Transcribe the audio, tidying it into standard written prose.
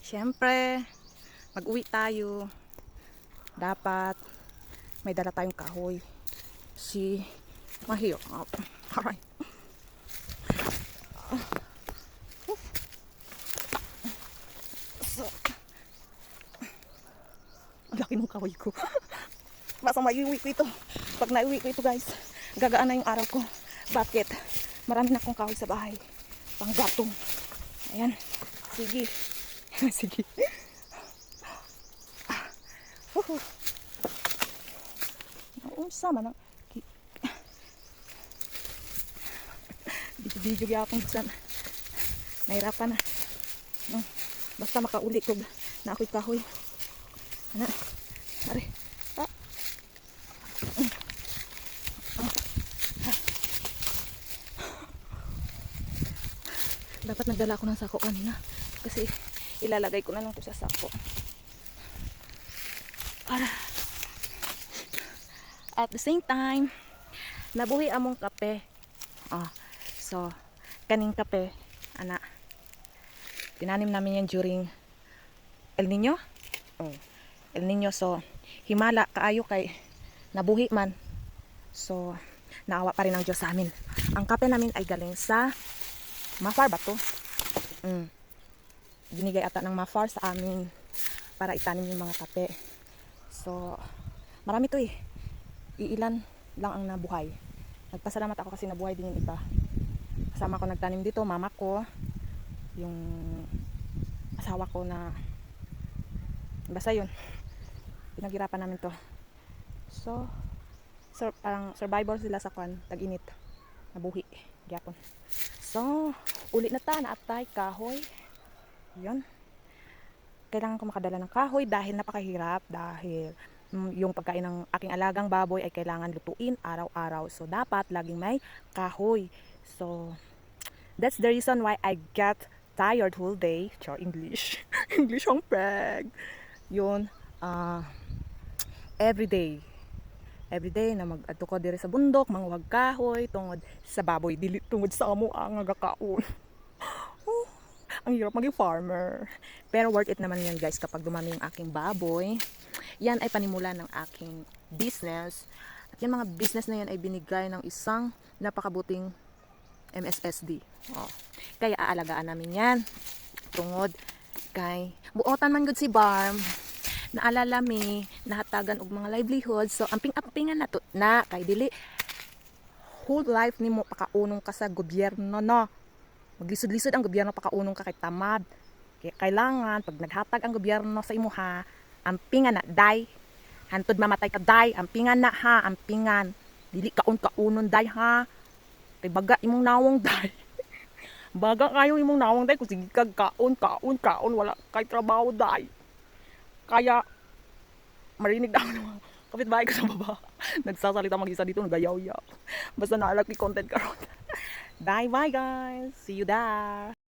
Siyempre, mag-uwi tayo. Dapat may dala tayong kahoy. Si mahirap. Alright. So, ang laki ng kahoy ko. Basta maiuwi ko ito. Pag naiuwi ko ito guys, gagaan na yung araw ko. Bakit? Marami na akong kahoy sa bahay. Panggatong. Ayan. Sige. Sige. Nauunsa man ang video gyapon bisan. Nahirapan na. Basta makauli ko na ako'y kahoy. Ana. Are. Dapat nagdala ako ng sako kanina kasi ilalagay ko na lang ito sa sako para at the same time nabuhi among kape. So kaning kape ana tinanim namin yan during El Nino. El Nino, so himala kaayo kay nabuhi man, so naawa pa rin ang Diyos sa amin. Ang kape namin ay galing sa Mafar ba to? Binigay ata ng Mafar sa amin para itanim yung mga kape. So, marami to eh. Iilan lang ang nabuhay. Nagpasalamat ako kasi nabuhay din yung iba. Kasama ko nagtanim dito, mama ko, yung asawa ko na basta yun. Pinaghirapan namin to. So, parang survivor sila sa kwan, tag-init. Nabuhi. Gyapon. So, ulit na ta, naatay, kahoy. Yun. Kailangan ko makadala ng kahoy dahil napakahirap. Dahil yung pagkain ng aking alagang baboy ay kailangan lutuin araw-araw. So, dapat laging may kahoy. So, that's the reason why I get tired whole day. Char English. English ang peg. Yun. Everyday na mag-adto ko dire sa bundok, manguhag kahoy tungod sa baboy, dili tungod sa amo ang gakaon. Ang hirap maging farmer. Pero worth it naman yan guys kapag dumami yung aking baboy. Yan ay panimula ng aking business. At yung mga business na yan ay binigay ng isang napakabuting MSSD. Kaya aalagaan namin yan. Tungod kay buotan man gud si Barm. Naalala mi, nahatagan og mga livelihood. So, amping-ampingan na to na. Kay dili, whole life ni mo pakaunong ka sa gobyerno, no? Maglisod-lisod ang gobyerno, pakaunong ka kay tamad. Kaya kailangan, pag naghatag ang gobyerno sa imo ha, ampingan na, day. Hantod mamatay ka, day. Ampingan na ha, ampingan. Dili kaun-kaunon, day ha. Kay baga imong nawong, day. Baga kayo imong nawong, day. Kung sige kag kaun, wala kay trabaho, day. Kaya, marinig na ako ng mga kapitbahay ko sa baba. Nagsasalita mag-isa dito, nagayaw-yaw. Basta naalaki content karon. Bye-bye guys! See you there!